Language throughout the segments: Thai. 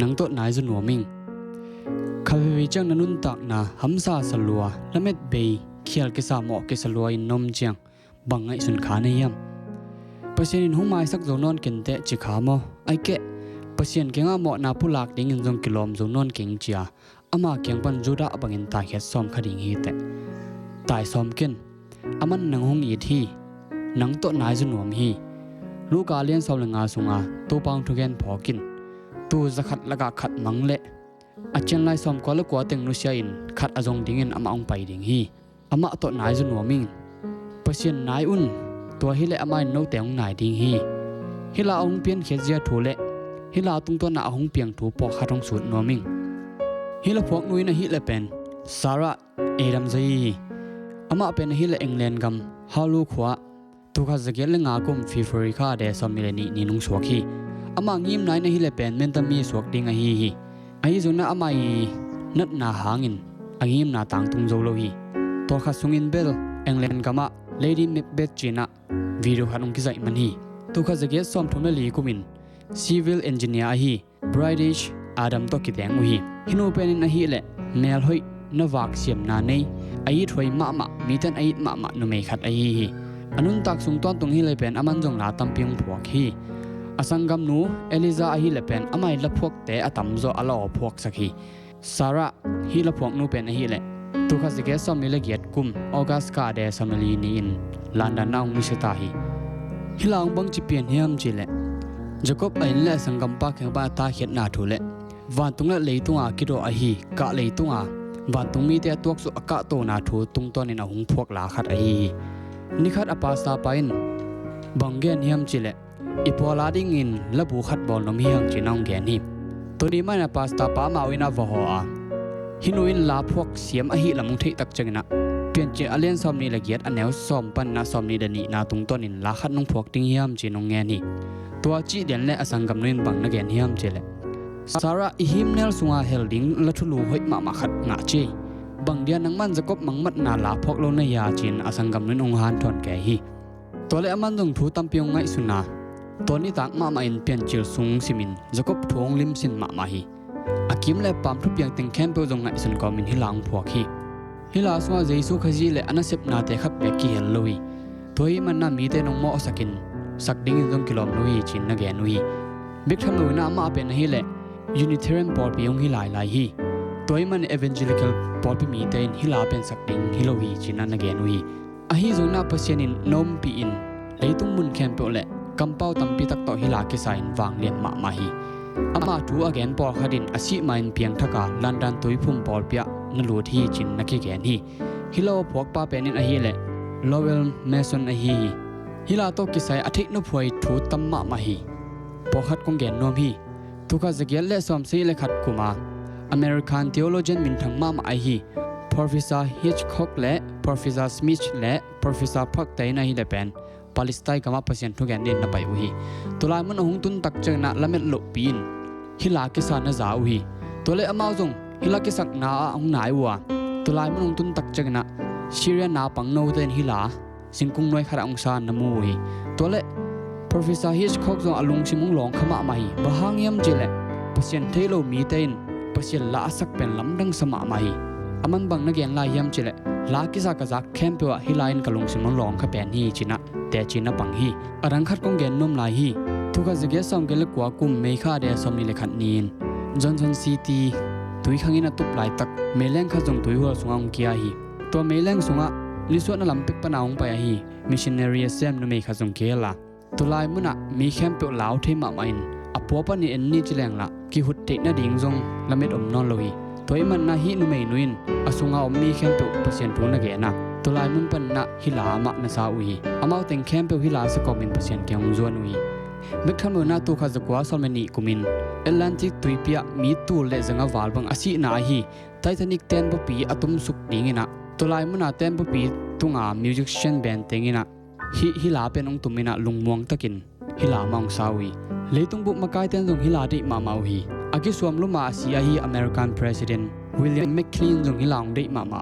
นังโตนายจุนหัวมิงคาเววิจังนันุนตักนาหัมซาสลัวละเม็ดเบยเขียลกิสาหมอกกิสลัวอินนมเจียงบังไอสุนขาในยำเปอร์เซ็นต์หุมไอสักจงนอนกินเตะจิขาโมไอเกะเปอร์เซ็นต์เก่งอ่ะหมอนาผู้หลักดิ่งจงกิโลมจงนอนเก่งจียอามาเก่งปันจุดะบังอินตายเฮ็ดซ้อมคดิ่งฮีเตะตายซ้อมกินอามันนังหงอีทีนังโตนายจุนหัวมีลูกาเลียนซ้อมลงอาสุงอาตัวปังทุกแกนพอกินตัวจะขัดละกะขัดมังเละอาจารย์ไล่ซ้อมก็ละกว่าเต็งนุเซียอินขัดอจงดิ่งอินอามาองไปดิ่งฮีอามาโตนายจุนหัวมิงเปอร์เซ็นต์นายอุ่นตัวฮิเลอามาอินโนเตงนายดิ่งฮีฮิลาองเปียนเขียเจียถูเละฮิลาตุงตัวหน้าองเปียงถูปอกขัดองสูดนัวมิงฮิลาพวกนุยนะฮิเลเป็นซาร่าเอดัมซีอามาเป็นฮิเลอังเลนกัมฮาลูขวาตุกขัดจะเกลงากุมฟีฟริคาเดซอมิเลนีนุงสวกฮีอามางิมนายนะฮิเลเป็นเมนตามีสวกดิ่งฮีไอจุนนะอามานัดนาหางินอังยิมนาต่างตุงโจโลฮีตัวขัดสุงินเบลอังเลนกัมะเลดี้มิกเบตจีน่าวิดีโอขัดองกิจมันฮีตุกขัดจะเกซ้อมทุนลีกุมินCivil Engineer ahi British Adam to kiteng uhi hinu penin ahi le mel hoi nawak siam na nei ai thoi ma mi tan ai ma nu me khat ai hi anun tak sung ton tung hi le pen aman jong la tampiang phuak hi asangam nu Eliza ahi le pen amai la phuak te atam zo alo phuak sakhi Sarah hi la phuak nu pen ahi le tu kha sike som mi le giat kum August ka de samali ni in London naung mi seta hi hilang bang chi pian hiam chi le Jacob ain le sangam pa kheng ba ta khiat na thu le wan tung la leitunga kiro a hi ka leitunga wan tung mi te tuak su aka to na thu tung ton in a hung phuak la khat a hi ni khat apa sa pain banggen hiam chile ipola ding in labu khat bol nom hiang chinong gen hi to ni mana pasta pa ma wina vo ho a hinuin la phuak siam a hi lamung thei tak changna pian che alien som ni la giat anel som pan na som ni dani na tung ton in la khat nong phuak ting hiam chinong nge niตัวจีเดียนและอสังกัมนุนบังนักเรียนเฮียมเจเลสาระอิฮิมเนลสุงาเฮลดิงละทุลูหอยมาขัดงาเจบังเดียนนังมันจะกบมังมัดนาลาพกโลนยาจีนอสังกัมนุนองฮานทอนแก่ฮีตัวเลมันจงถูตัมเปียงไงสุนาตัวนี้ตักมาอินเปลี่ยนจิลสุงซิมินจะกบทวงลิมสินมาฮีอากิมและปามทุบยังติงแคมเปลจงไงสุนกอมินฮิลางพวกฮีฮิลาสวาเจสุขจีและอนาเซปนาเตขับเบกีเฮลลุยตัวนี้มันน่ามีแต่นงโมอสกินสักดิ่งจงกิโลมนุยจินนักแกนุยบิ๊กทำนุยน่ามาเป็นฮิเลยูนิเทเรียนปอลปียงฮิลายฮีตัวมันเอเวนเจลิคอลปอลปีมีเตนฮิลาเป็นสักดิ่งฮิโลวีจินนักแกนุยอาฮิจงน่าเปอร์เซ็นต์อินนมปีอินเลยตุ้งมุนแคมเปลเล่กำเป้าตั้มปีตักต่อฮิลาเกสายน์วางเลียนมาฮีอามาทูอแกนปอลขดินอาศิมาอินเพียงทักกาลันดันตุยพุ่มปอลเปียนลูที่จินนักแกนฮีฮิโลพวกป้าเป็นอินอาฮิเล่โลเวลเมสันอาฮีฮิลาโตกิไซอาทิตย์นุพวยทูตัมมาฮีปอขัดกงเกนนวมฮีทุกขจะเกลเลสอมซีเลขัดกุมาอเมริกันทีโอโลจีนมินทั้งมาไอฮี Professor Hitchcock และ Professor Smith และ Professor Park แต่ในฮีเลเป็นปาเลสไตน์กามาเปอร์เซ็นต์ทุกแกนเด่นนับไปอุฮีตัวลายมันหงตุนตักเจนะละเม็ดลุปีนฮิลากิสานะจาอุฮีตัวเลอมาจงฮิลากิสักนาองนายวัวตัวลายมันหงตุนตักเจนะซีเรียนาปังโนเตนฮิลาสิงคุงน้อยขระองศาหน้ามูฮีตัวเล่ Professor Hitchcock จงอลุงสิมุงหลงขมามาฮีบะหางยำเจเล่เปอร์เซ็นต์เทโลมีเตนเปอร์เซ็นต์ละสักเป็นลำดังสมามาฮีอามันบังนักเรียนลายยำเจเล่ลากิซากะจักแคมเปวะฮิลาอินกะลุงสิมุงหลงขะเป็นฮีจินะแต่จินะบังฮีอรังคัดกงเกนนมลายฮีทุกะจะเกซอมเกลกว่ากุมเมคาเดซอมนี่เลขัดนีนจอนสันซิตี้ตุยขังอินะตุปลายตักเมเลงขะจงตุยหัวสุงองเกียฮีตัวเมเลงสุงะลิสวนลำปิกปนาวงไปฮีมิชชันนารีเซมนุเมฆาจงเกล่าตัวลายมุนะมีแคมเปลาวเทมาอินอปัวปนี่เอ็นนี่จิแรงละกิหุดเตน่าดิ่งจงละเม็ดอมนอนลอยตัวมันนาฮินุเมนุอินอสุงเอามีแคมเปลเปอร์เซ็นต์ทูนักเกนะตัวลายมุนปันนะฮิลามะนาซาอุยอามาแต่งแคมเปลฮิลาสกอมินเปอร์เซ็นต์เกียงจวนอุยเบกทันมือนาตัวข้าจะกว่าซอลเมนีกุมินเอลันติกตุยเปียมีตูเลจังอวาลบังอาศินาฮีไททานิกเตนบปีอตุมสุกดิ่งนะตัวลายมุนาเตนบปีตุงอามิวสิกเชนแบนเตงินะฮิลาเป็นองตุมินะลุงมวงตะกินฮิลามังซาวีเลยตุงบุมาไกเตนจงฮิลาดิมามาวีอากิสวมลุมาอาศิอาฮีอเมริกันประธานาธิบดีวิลเลียมแมคคลีนจงฮิลาองดิมา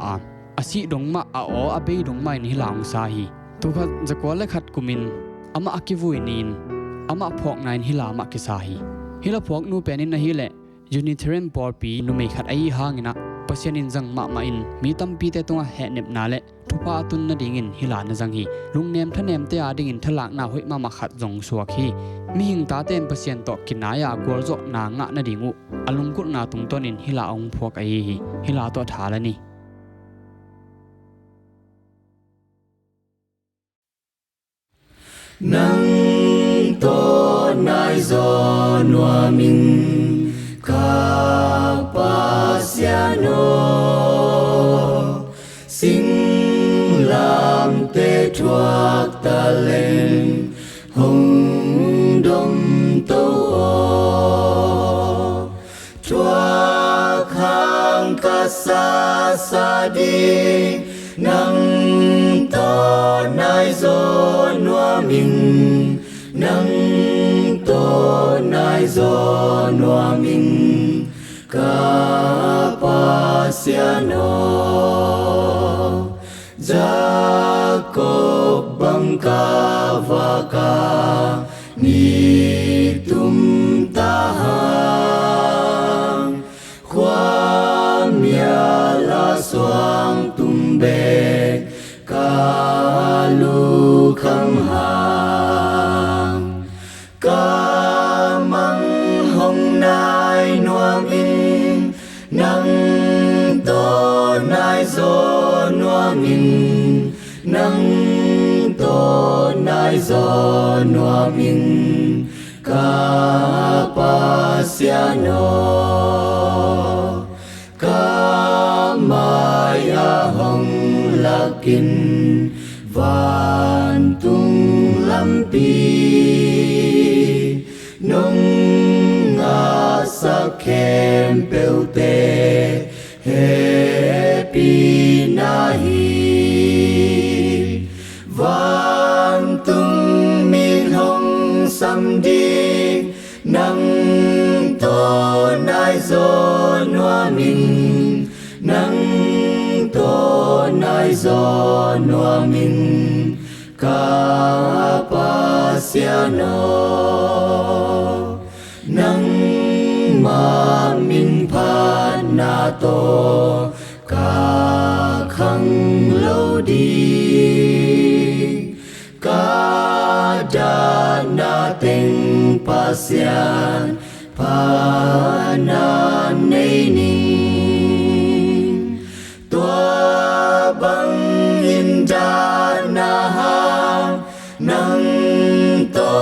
อาศิดงมาอาออาเบยดงมาอินฮิลาองซาฮีทุกข์จะกว่าเลขัดกุมินอามาอากิวุยนินอามาพอกนายฮิลามากิซาฮีฮิลาพอกนูเป็นอินนะฮิเล Unitarian Board pi numei khat ai hangina pasianin jang ma in mi tampi te tonga he nep na le thupa tun na dingin hila na jang hi lungnem thanem te a dingin thalak na hoi ma khat jong suak hi mi hing ta ten pasien to kinaya gorjo na nga na dingu alungkut na tungtonin hila ong phuak ai hi hila to thalani nang to nai zo noa min Kapasiano Sing lam te thuak ta lên Hong dom to Thuak hang ka sa di Nang to nai zo noa min Nang to nai zo noa min Kapasiano Jacob bangka vaka ni tum tahang Kwamya la soang tumbek kalu kham hang Kamang hong nai noam in Nang to nai zo noam in Nang to nai zo noam in Kapasiano Kamaya hong lakin Van tung lampi Nung nga sa kem pelte Happy nahi Van tung min hong samdi Nang to nai zo noa min Nang to nai zo noa min Kapasiano Nang ma min phat na to Ka khang lo di Ka da na teng pasian Pa na nei ning Tua bang inda na hang Nang to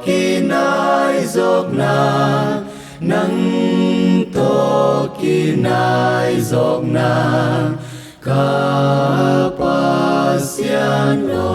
kinai zok na Nang to kinai zok na Kapasiano